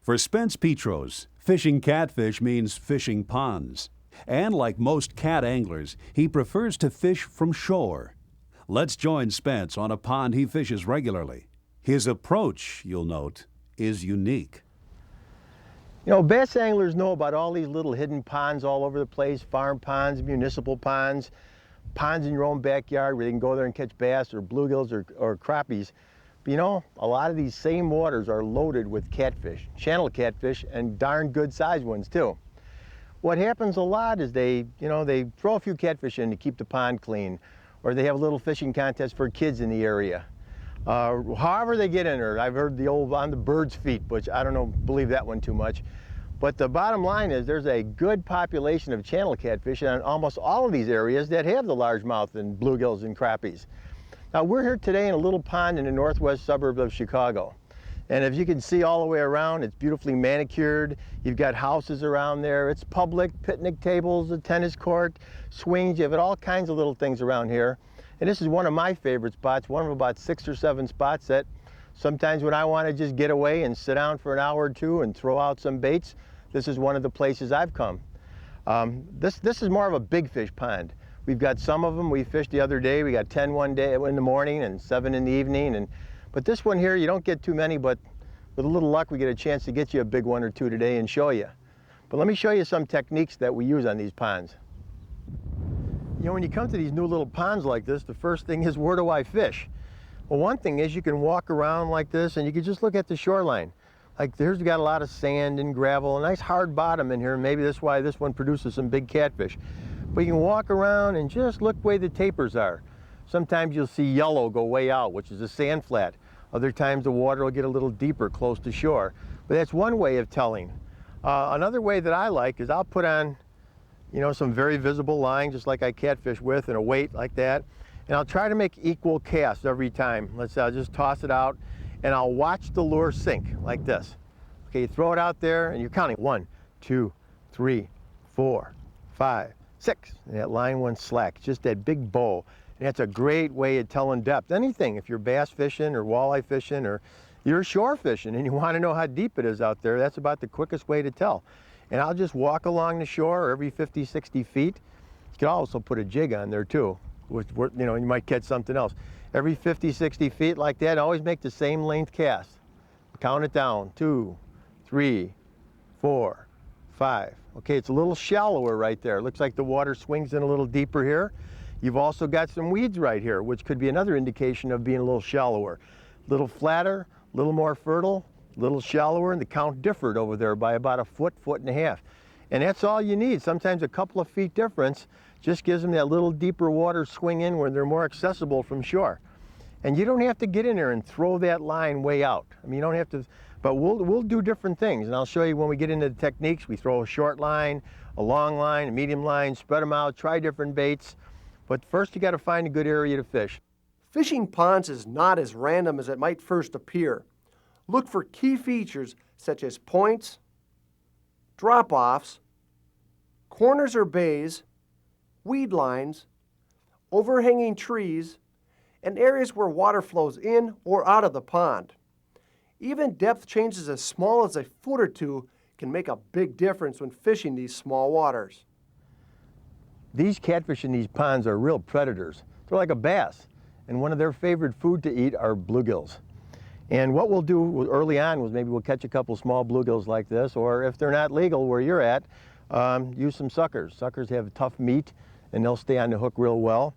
For Spence Petros, fishing catfish means fishing ponds. And like most cat anglers, he prefers to fish from shore. Let's join Spence on a pond he fishes regularly. His approach, you'll note, is unique. You know, bass anglers know about all these little hidden ponds all over the place, farm ponds, municipal ponds, ponds in your own backyard where you can go there and catch bass or bluegills or crappies. But you know, a lot of these same waters are loaded with catfish, channel catfish, and darn good sized ones too. What happens a lot is they throw a few catfish in to keep the pond clean, or they have a little fishing contest for kids in the area. However they get in there. I've heard the old on the bird's feet, which I don't believe that one too much. But the bottom line is there's a good population of channel catfish in almost all of these areas that have the largemouth and bluegills and crappies. Now we're here today in a little pond in the northwest suburb of Chicago. And as you can see all the way around, it's beautifully manicured. You've got houses around there. It's public, picnic tables, a tennis court, swings. You have all kinds of little things around here. And this is one of my favorite spots, one of about 6 or 7 spots that sometimes when I want to just get away and sit down for an hour or two and throw out some baits, this is one of the places I've come. This is more of a big fish pond. We've got some of them we fished the other day. We got 10 one day in the morning and 7 in the evening. But this one here, you don't get too many, but with a little luck, we get a chance to get you a big one or two today and show you. But let me show you some techniques that we use on these ponds. You know, when you come to these new little ponds like this, the first thing is, where do I fish? Well, one thing is you can walk around like this and you can just look at the shoreline. Like there's got a lot of sand and gravel, a nice hard bottom in here, and maybe that's why this one produces some big catfish. But you can walk around and just look where the tapers are. Sometimes you'll see yellow go way out, which is a sand flat. Other times the water will get a little deeper close to shore. But that's one way of telling. Another way that I like is I'll put on, you know, some very visible line, just like I catfish with, and a weight like that. And I'll try to make equal casts every time. Let's say I'll just toss it out and I'll watch the lure sink like this. Okay, you throw it out there and you're counting 1, 2, 3, 4, 5, 6. And that line went slack, just that big bow. And that's a great way of telling depth. Anything, if you're bass fishing or walleye fishing or you're shore fishing and you want to know how deep it is out there, that's about the quickest way to tell. And I'll just walk along the shore every 50, 60 feet. You can also put a jig on there too, which, you know, you might catch something else. Every 50, 60 feet like that, always make the same length cast. Count it down, 2, 3, 4, 5. Okay, it's a little shallower right there. Looks like the water swings in a little deeper here. You've also got some weeds right here, which could be another indication of being a little shallower. A little flatter, a little more fertile, a little shallower, and the count differed over there by about a foot, foot and a half. And that's all you need. Sometimes a couple of feet difference just gives them that little deeper water swing in where they're more accessible from shore. And you don't have to get in there and throw that line way out. I mean, you don't have to, but we'll do different things. And I'll show you when we get into the techniques. We throw a short line, a long line, a medium line, spread them out, try different baits. But first you got to find a good area to fish. Fishing ponds is not as random as it might first appear. Look for key features such as points, drop-offs, corners or bays, weed lines, overhanging trees, and areas where water flows in or out of the pond. Even depth changes as small as a foot or two can make a big difference when fishing these small waters. These catfish in these ponds are real predators. They're like a bass, and one of their favorite food to eat are bluegills. And what we'll do early on was maybe we'll catch a couple small bluegills like this, or if they're not legal where you're at, use some suckers. Suckers have tough meat and they'll stay on the hook real well.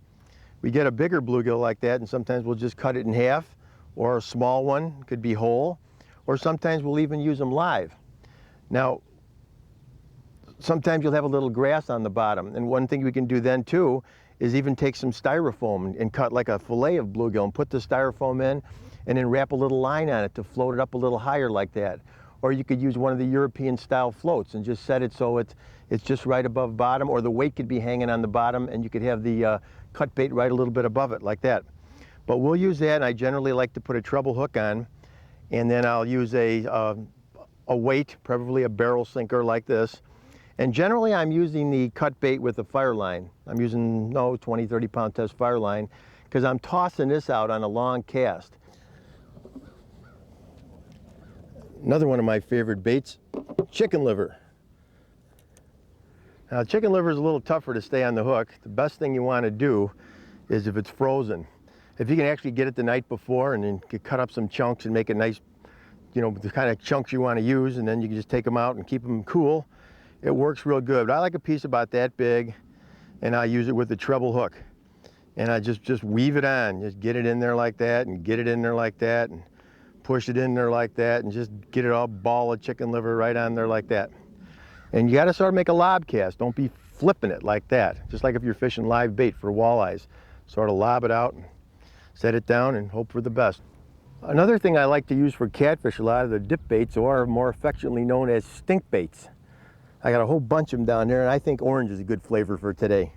We get a bigger bluegill like that and sometimes we'll just cut it in half, or a small one could be whole, or sometimes we'll even use them live. Now, sometimes you'll have a little grass on the bottom, and one thing we can do then too is even take some styrofoam and cut like a fillet of bluegill and put the styrofoam in and then wrap a little line on it to float it up a little higher like that. Or you could use one of the European style floats and just set it so it's just right above bottom, or the weight could be hanging on the bottom and you could have the cut bait right a little bit above it like that. But we'll use that, and I generally like to put a treble hook on, and then I'll use a weight, preferably a barrel sinker like this. And generally I'm using the cut bait with a fire line. I'm using 20, 30 pound test fire line because I'm tossing this out on a long cast. Another one of my favorite baits, chicken liver. Now, chicken liver is a little tougher to stay on the hook. The best thing you want to do is if it's frozen. If you can actually get it the night before and then cut up some chunks and make a nice, you know, the kind of chunks you want to use, and then you can just take them out and keep them cool, it works real good. But I like a piece about that big, and I use it with the treble hook. And I just weave it on, just get it in there like that, and get it in there like that, and push it in there like that, and just get it all ball of chicken liver right on there like that. And you gotta sort of make a lob cast. Don't be flipping it like that. Just like if you're fishing live bait for walleyes. Sort of lob it out and set it down and hope for the best. Another thing I like to use for catfish, a lot of the dip baits, or more affectionately known as stink baits. I got a whole bunch of them down there, and I think orange is a good flavor for today.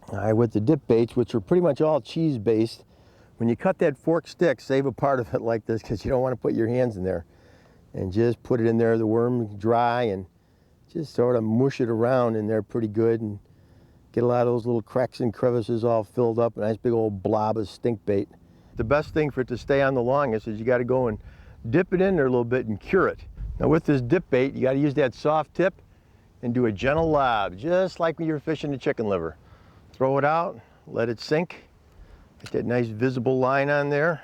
All right, with the dip baits, which are pretty much all cheese based, when you cut that forked stick, save a part of it like this, because you don't want to put your hands in there. And just put it in there, the worm dry, and just sort of mush it around in there pretty good, and get a lot of those little cracks and crevices all filled up, a nice big old blob of stink bait. The best thing for it to stay on the longest is you got to go and dip it in there a little bit and cure it. Now with this dip bait, you got to use that soft tip and do a gentle lob, just like when you're fishing the chicken liver. Throw it out, let it sink. Get that nice visible line on there.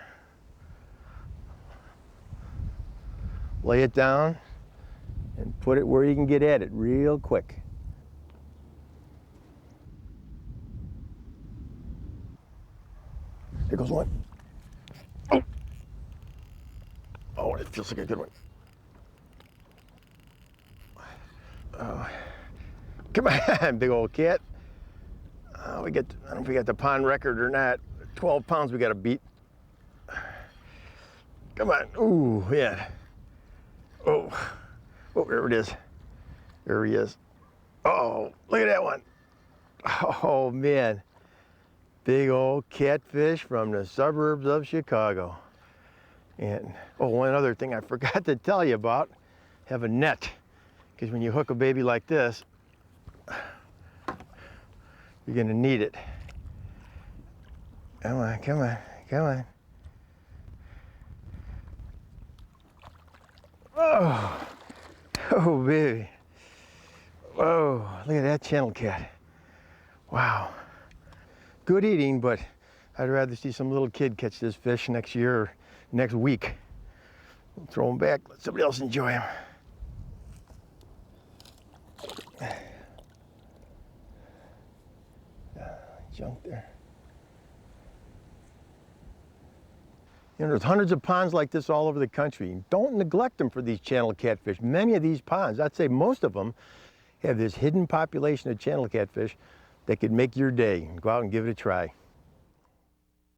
Lay it down and put it where you can get at it real quick. There goes one. Oh, oh, it feels like a good one. Oh, come on, big old cat. I don't know if we got the pond record or not. 12 pounds we got to beat. Come on. Ooh, yeah. Oh, there it is. There he is. Oh, look at that one. Oh, man. Big old catfish from the suburbs of Chicago. And, oh, one other thing I forgot to tell you about, have a net. Because when you hook a baby like this, you're gonna need it. Come on, come on, come on. Oh, oh baby. Whoa, look at that channel cat. Wow. Good eating, but I'd rather see some little kid catch this fish next year or next week. We'll throw him back, let somebody else enjoy him. Junk there. You know, there's hundreds of ponds like this all over the country. Don't neglect them for these channel catfish. Many of these ponds, I'd say most of them, have this hidden population of channel catfish that could make your day. Go out and give it a try.